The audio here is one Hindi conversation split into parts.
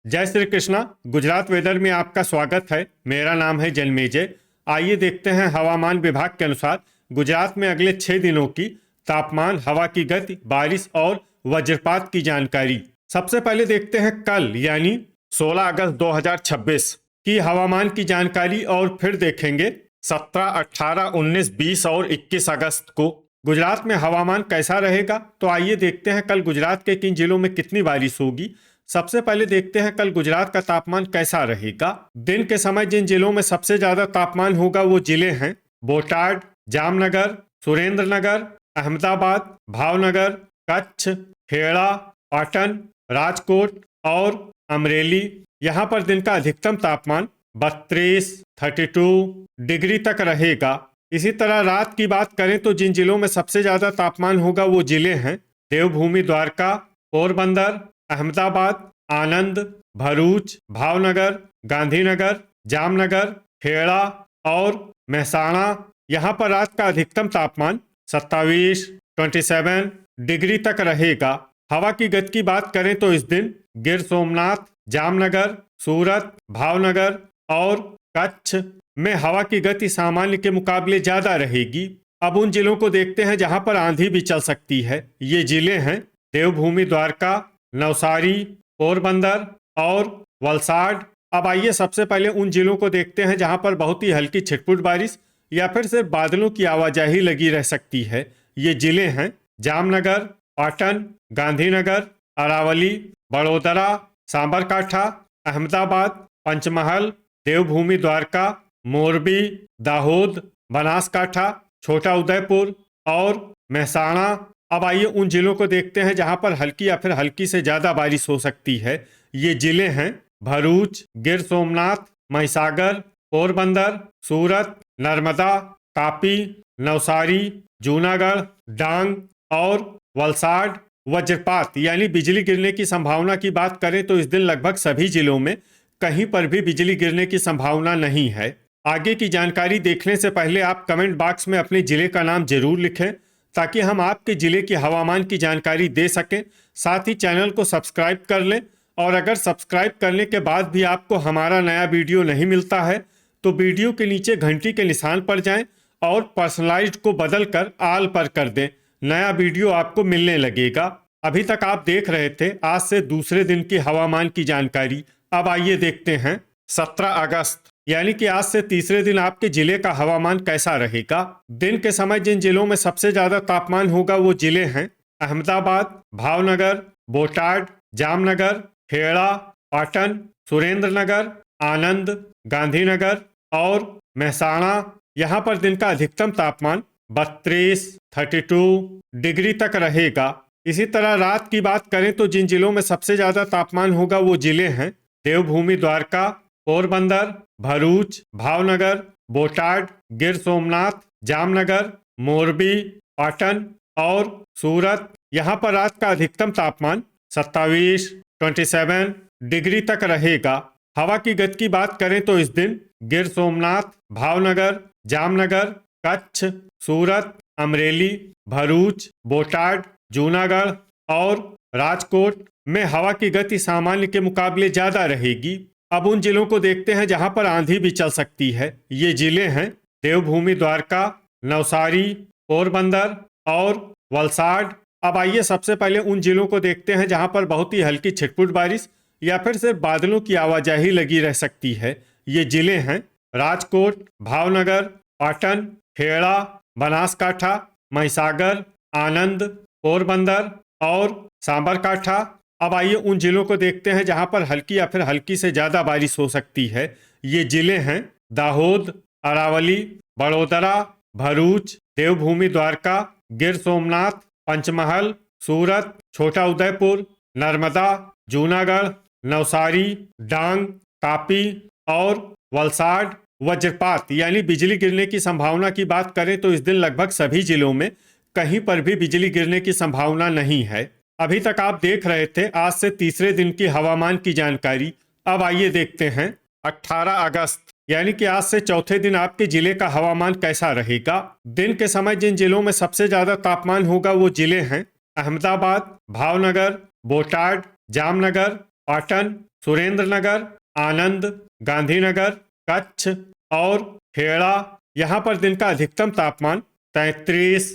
जय श्री कृष्णा। गुजरात वेदर में आपका स्वागत है। मेरा नाम है जन्मेजय। आइए देखते हैं हवामान विभाग के अनुसार गुजरात में अगले 6 दिनों की तापमान, हवा की गति, बारिश और वज्रपात की जानकारी। सबसे पहले देखते हैं कल यानी 16 अगस्त 2026 की हवामान की जानकारी और फिर देखेंगे 17, 18, 19, 20 और 21 अगस्त को गुजरात में हवामान कैसा रहेगा। तो आइए देखते हैं कल गुजरात के किन जिलों में कितनी बारिश होगी। सबसे पहले देखते हैं कल गुजरात का तापमान कैसा रहेगा। दिन के समय जिन जिलों में सबसे ज्यादा तापमान होगा वो जिले हैं बोटाड, जामनगर, सुरेंद्रनगर, अहमदाबाद, भावनगर, कच्छ, खेड़ा, पाटन, राजकोट और अमरेली। यहाँ पर दिन का अधिकतम तापमान 32, 32 डिग्री तक रहेगा। इसी तरह रात की बात करें तो जिन जिलों में सबसे ज्यादा तापमान होगा वो जिले हैं देवभूमि, द्वारका, पोरबंदर, अहमदाबाद, आनंद, भरूच, भावनगर, गांधीनगर, जामनगर, खेड़ा और महसाणा। यहाँ पर रात का अधिकतम तापमान 27, 27 डिग्री तक रहेगा। हवा की गति की बात करें तो इस दिन गिर सोमनाथ, जामनगर, सूरत, भावनगर और कच्छ में हवा की गति सामान्य के मुकाबले ज्यादा रहेगी। अब उन जिलों को देखते हैं जहां पर आंधी भी चल सकती है। ये जिले हैं देवभूमि, द्वारका, नवसारी, पोरबंदर और वलसाड। अब आइए सबसे पहले उन जिलों को देखते हैं जहां पर बहुत ही हल्की छिटपुट बारिश या फिर सिर्फ बादलों की आवाजाही लगी रह सकती है। ये जिले हैं जामनगर, पाटन, गांधीनगर, अरावली, बड़ोदरा, सांबरकाठा, अहमदाबाद, पंचमहल, देवभूमि, द्वारका, मोरबी, दाहोद, बनासकाठा, छोटा उदयपुर और महसाणा। अब आइए उन जिलों को देखते हैं जहां पर हल्की या फिर हल्की से ज्यादा बारिश हो सकती है। ये जिले हैं भरूच, गिर सोमनाथ, महिसागर, पोरबंदर, सूरत, नर्मदा, तापी, नवसारी, जूनागढ़, डांग और वलसाड। वज्रपात यानी बिजली गिरने की संभावना की बात करें तो इस दिन लगभग सभी जिलों में कहीं पर भी बिजली गिरने की संभावना नहीं है। आगे की जानकारी देखने से पहले आप कमेंट बॉक्स में अपने जिले का नाम जरूर लिखें ताकि हम आपके जिले की हवामान की जानकारी दे सकें। साथ ही चैनल को सब्सक्राइब कर लें और अगर सब्सक्राइब करने के बाद भी आपको हमारा नया वीडियो नहीं मिलता है तो वीडियो के नीचे घंटी के निशान पर जाएं और पर्सनलाइज्ड को बदल कर आल पर कर दें। नया वीडियो आपको मिलने लगेगा। अभी तक आप देख रहे थे आज से दूसरे दिन की हवामान की जानकारी। अब आइए देखते हैं 17 अगस्त यानी कि आज से तीसरे दिन आपके जिले का हवामान कैसा रहेगा। दिन के समय जिन जिलों में सबसे ज्यादा तापमान होगा वो जिले हैं अहमदाबाद, भावनगर, बोटाड, जामनगर, खेड़ा, पाटन, सुरेंद्रनगर, आनंद, गांधीनगर और महसाणा। यहाँ पर दिन का अधिकतम तापमान 32, 32 डिग्री तक रहेगा। इसी तरह रात की बात करें तो जिन जिलों में सबसे ज्यादा तापमान होगा वो जिले हैं देवभूमि, द्वारका, पोरबंदर, भरूच, भावनगर, बोटाड, गिर सोमनाथ, जामनगर, मोरबी, पाटन और सूरत। यहाँ पर रात का अधिकतम तापमान 27, 27 डिग्री तक रहेगा। हवा की गति की बात करें तो इस दिन गिर सोमनाथ, भावनगर, जामनगर, कच्छ, सूरत, अमरेली, भरूच, बोटाड, जूनागढ़ और राजकोट में हवा की गति सामान्य के मुकाबले ज्यादा रहेगी। अब उन जिलों को देखते हैं जहां पर आंधी भी चल सकती है। ये जिले हैं देवभूमि, द्वारका, नवसारी, पोरबंदर और वलसाड। अब आइए सबसे पहले उन जिलों को देखते हैं जहां पर बहुत ही हल्की छिटपुट बारिश या फिर सिर्फ बादलों की आवाजाही लगी रह सकती है। ये जिले हैं राजकोट, भावनगर, पाटन, खेड़ा, बनासकाठा, महिसागर, आनंद, पोरबंदर और सांबरकाठा। अब आइए उन जिलों को देखते हैं जहां पर हल्की या फिर हल्की से ज्यादा बारिश हो सकती है। ये जिले हैं दाहोद, अरावली, बड़ोदरा, भरूच, देवभूमि, द्वारका, गिर सोमनाथ, पंचमहल, सूरत, छोटा उदयपुर, नर्मदा, जूनागढ़, नवसारी, डांग, तापी और वलसाड। वज्रपात यानी बिजली गिरने की संभावना की बात करें तो इस दिन लगभग सभी जिलों में कहीं पर भी बिजली गिरने की संभावना नहीं है। अभी तक आप देख रहे थे आज से तीसरे दिन की हवामान की जानकारी। अब आइए देखते हैं 18 अगस्त यानी कि आज से चौथे दिन आपके जिले का हवामान कैसा रहेगा। दिन के समय जिन जिलों में सबसे ज्यादा तापमान होगा वो जिले हैं अहमदाबाद, भावनगर, बोटाड, जामनगर, पाटन, सुरेंद्र नगर, आनंद, गांधीनगर, कच्छ और खेड़ा। यहाँ पर दिन का अधिकतम तापमान 33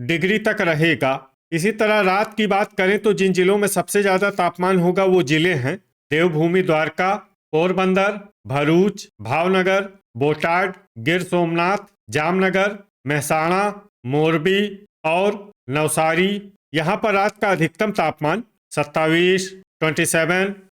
डिग्री तक रहेगा। इसी तरह रात की बात करें तो जिन जिलों में सबसे ज्यादा तापमान होगा वो जिले हैं देवभूमि द्वारका, पोरबंदर, भरूच, भावनगर, बोटाड, गिर सोमनाथ, जामनगर, महसाणा, मोरबी और नवसारी। यहाँ पर रात का अधिकतम तापमान 27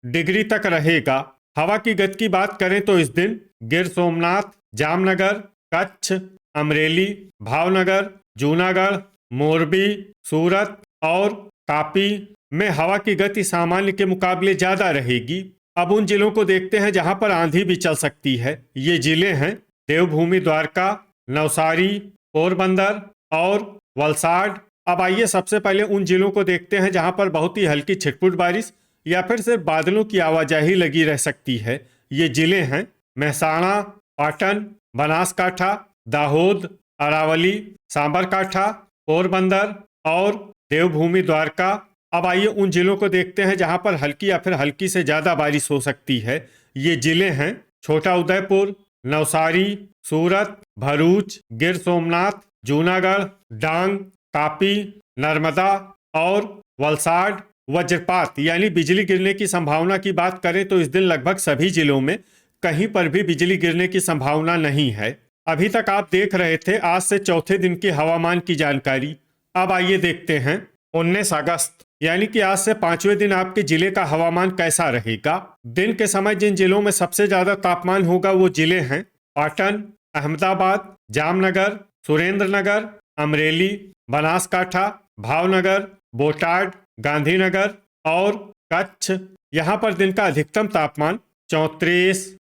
डिग्री तक रहेगा। हवा की गति की बात करें तो इस दिन गिर सोमनाथ, जामनगर, कच्छ, अमरेली, भावनगर, जूनागढ़, मोरबी, सूरत और तापी में हवा की गति सामान्य के मुकाबले ज्यादा रहेगी। अब उन जिलों को देखते हैं जहां पर आंधी भी चल सकती है। ये जिले हैं देवभूमि द्वारका, नवसारी, पोरबंदर और वलसाड। अब आइए सबसे पहले उन जिलों को देखते हैं जहां पर बहुत ही हल्की छिटपुट बारिश या फिर सिर्फ बादलों की आवाजाही लगी रह सकती है। ये जिले हैं महसाणा, पाटन, बनासकाठा, दाहोद, अरावली, सांबरकाठा, पोरबंदर और देवभूमि द्वारका। अब आइए उन जिलों को देखते हैं जहां पर हल्की या फिर हल्की से ज्यादा बारिश हो सकती है। ये जिले हैं छोटा उदयपुर, नवसारी, सूरत, भरूच, गिर सोमनाथ, जूनागढ़, डांग, तापी, नर्मदा और वलसाड। वज्रपात यानी बिजली गिरने की संभावना की बात करें तो इस दिन लगभग सभी जिलों में कहीं पर भी बिजली गिरने की संभावना नहीं है। अभी तक आप देख रहे थे आज से चौथे दिन के हवामान की जानकारी। अब आइए देखते हैं 19 अगस्त यानी कि आज से 5वें दिन आपके जिले का हवामान कैसा रहेगा। दिन के समय जिन जिलों में सबसे ज्यादा तापमान होगा वो जिले हैं पाटन, अहमदाबाद, जामनगर, सुरेंद्रनगर, अमरेली, बनासकाठा, भावनगर, बोटाड, गांधीनगर और कच्छ। यहाँ पर दिन का अधिकतम तापमान 34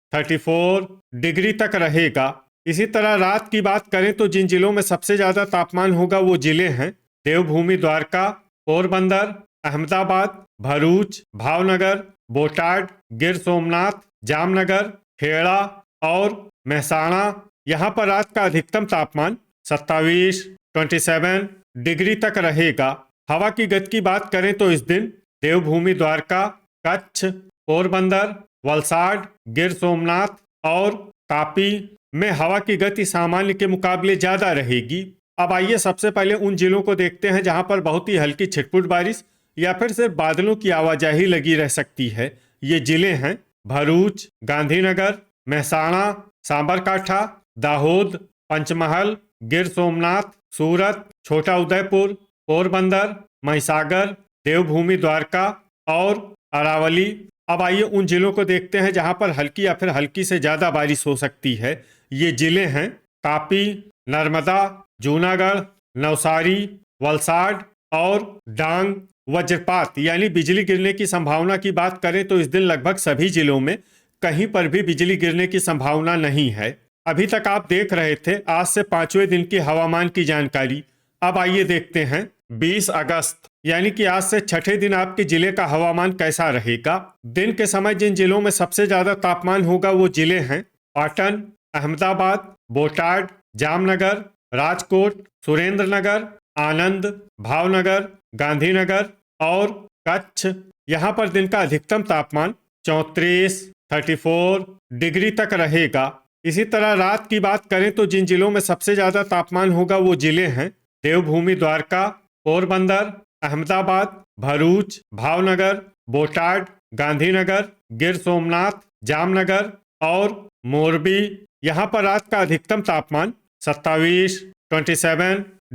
डिग्री तक रहेगा। इसी तरह रात की बात करें तो जिन जिलों में सबसे ज्यादा तापमान होगा वो जिले हैं देवभूमि द्वारका, पोरबंदर, अहमदाबाद, भरूच, भावनगर, बोटाड, गिर सोमनाथ, जामनगर, खेड़ा और महसाणा। यहाँ पर रात का अधिकतम तापमान 27 डिग्री तक रहेगा। हवा की गति की बात करें तो इस दिन देवभूमि द्वारका, कच्छ, पोरबंदर, वलसाड, गिर सोमनाथ और तापी में हवा की गति सामान्य के मुकाबले ज्यादा रहेगी। अब आइए सबसे पहले उन जिलों को देखते हैं जहां पर बहुत ही हल्की छिटपुट बारिश या फिर सिर्फ बादलों की आवाजाही लगी रह सकती है। ये जिले हैं भरूच, गांधीनगर, महसाणा, सांबरकाठा, दाहोद, पंचमहल, गिर सोमनाथ, सूरत, छोटा उदयपुर, पोरबंदर, महिसागर, देवभूमि द्वारका और अरावली। अब आइए उन जिलों को देखते हैं जहां पर हल्की या फिर हल्की से ज्यादा बारिश हो सकती है। ये जिले हैं तापी, नर्मदा, जूनागढ़, नवसारी, वलसाड और डांग। वज्रपात यानी बिजली गिरने की संभावना की बात करें तो इस दिन लगभग सभी जिलों में कहीं पर भी बिजली गिरने की संभावना नहीं है। अभी तक आप देख रहे थे आज से 5वें दिन की हवामान की जानकारी। अब आइए देखते हैं 20 अगस्त यानी कि आज से छठे दिन आपके जिले का हवामान कैसा रहेगा। दिन के समय जिन जिलों में सबसे ज्यादा तापमान होगा वो जिले हैं पाटन, अहमदाबाद, बोटाड, जामनगर, राजकोट, सुरेंद्रनगर, आनंद, भावनगर, गांधीनगर और कच्छ। यहाँ पर दिन का अधिकतम तापमान 34 डिग्री तक रहेगा। इसी तरह रात की बात करें तो जिन जिलों में सबसे ज्यादा तापमान होगा वो जिले हैं देवभूमि द्वारका, पोरबंदर, अहमदाबाद, भरूच, भावनगर, बोटाड, गांधीनगर, गिर सोमनाथ, जामनगर और मोरबी। यहाँ पर रात का अधिकतम तापमान 27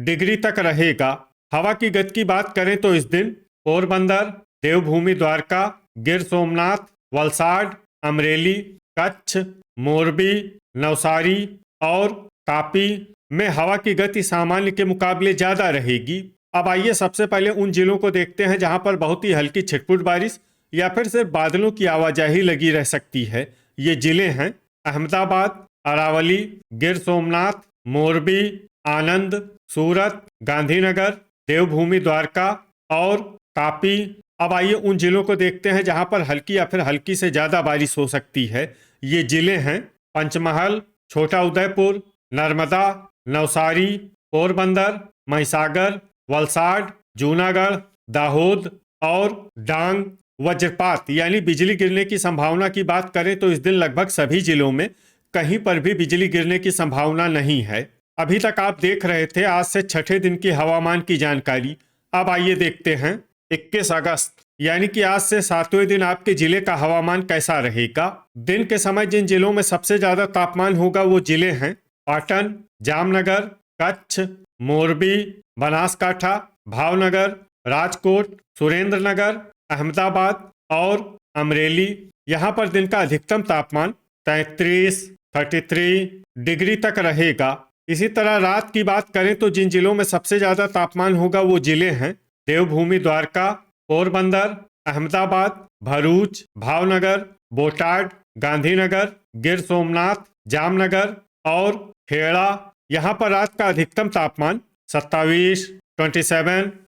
डिग्री तक रहेगा। हवा की गति की बात करें तो इस दिन पोरबंदर, देवभूमि द्वारका, गिर सोमनाथ, वलसाड, अमरेली, कच्छ, मोरबी, नवसारी और तापी में हवा की गति सामान्य के मुकाबले ज्यादा रहेगी। अब आइए सबसे पहले उन जिलों को देखते हैं जहां पर बहुत ही हल्की छिटपुट बारिश या फिर सिर्फ बादलों की आवाजाही लगी रह सकती है। ये जिले हैं अहमदाबाद, अरावली, गिर सोमनाथ, मोरबी, आनंद, सूरत, गांधीनगर, देवभूमि द्वारका और तापी। अब आइए उन जिलों को देखते हैं जहां पर हल्की या फिर हल्की से ज्यादा बारिश हो सकती है। ये जिले हैं पंचमहल, छोटा उदयपुर, नर्मदा, नवसारी, पोरबंदर, महिसागर, वलसाड, जूनागढ़, दाहोद और डांग। वज्रपात यानी बिजली गिरने की संभावना की बात करें तो इस दिन लगभग सभी जिलों में कहीं पर भी बिजली गिरने की संभावना नहीं है। अभी तक आप देख रहे थे आज से छठे दिन की हवामान की जानकारी। अब आइए देखते हैं 21 अगस्त यानी कि आज से 7वें दिन आपके जिले का हवामान कैसा रहेगा। दिन के समय जिन जिलों में सबसे ज्यादा तापमान होगा वो जिले हैं पाटन, जामनगर, कच्छ, मोरबी, बनासकाठा, भावनगर, राजकोट, सुरेंद्रनगर, अहमदाबाद और अमरेली। यहाँ पर दिन का अधिकतम तापमान 33 डिग्री तक रहेगा। इसी तरह रात की बात करें तो जिन जिलों में सबसे ज्यादा तापमान होगा वो जिले हैं देवभूमि द्वारका, पोरबंदर, अहमदाबाद, भरूच, भावनगर, बोटाड, गांधीनगर, गिर सोमनाथ, जामनगर और खेड़ा। यहाँ पर रात का अधिकतम तापमान 27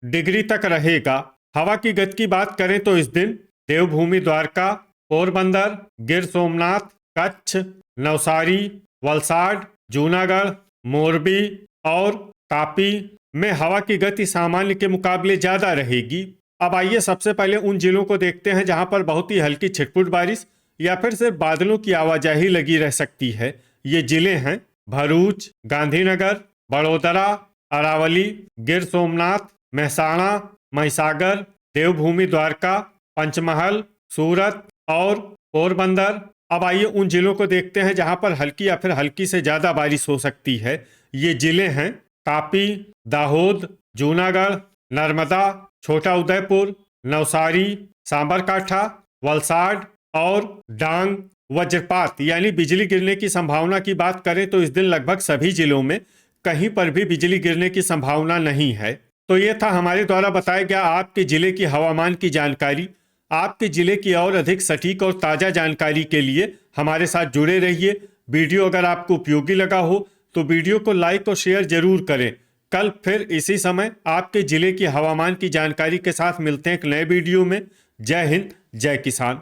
डिग्री तक रहेगा। हवा की गति की बात करें तो इस दिन देवभूमि द्वारका, पोरबंदर, गिर सोमनाथ, कच्छ, नवसारी, वलसाड, जूनागढ़, मोरबी और तापी में हवा की गति सामान्य के मुकाबले ज्यादा रहेगी। अब आइए सबसे पहले उन जिलों को देखते हैं जहां पर बहुत ही हल्की छिटपुट बारिश या फिर सिर्फ बादलों की आवाजाही लगी रह सकती है। ये जिले हैं भरूच, गांधीनगर, बड़ोदरा, अरावली, गिर सोमनाथ, महसाणा, महिसागर, देवभूमि द्वारका, पंचमहल, सूरत और पोरबंदर। अब आइए उन जिलों को देखते हैं जहां पर हल्की या फिर हल्की से ज्यादा बारिश हो सकती है। ये जिले हैं तापी, दाहोद, जूनागढ़, नर्मदा, छोटा उदयपुर, नवसारी, सांबरकाठा, वलसाड और डांग। वज्रपात यानी बिजली गिरने की संभावना की बात करें तो इस दिन लगभग सभी जिलों में कहीं पर भी बिजली गिरने की संभावना नहीं है। तो ये था हमारे द्वारा बताया गया आपके जिले की हवामान की जानकारी। आपके जिले की और अधिक सटीक और ताज़ा जानकारी के लिए हमारे साथ जुड़े रहिए। वीडियो अगर आपको उपयोगी लगा हो तो वीडियो को लाइक और शेयर जरूर करें। कल फिर इसी समय आपके जिले की हवामान की जानकारी के साथ मिलते हैं एक नए वीडियो में। जय हिंद, जय किसान।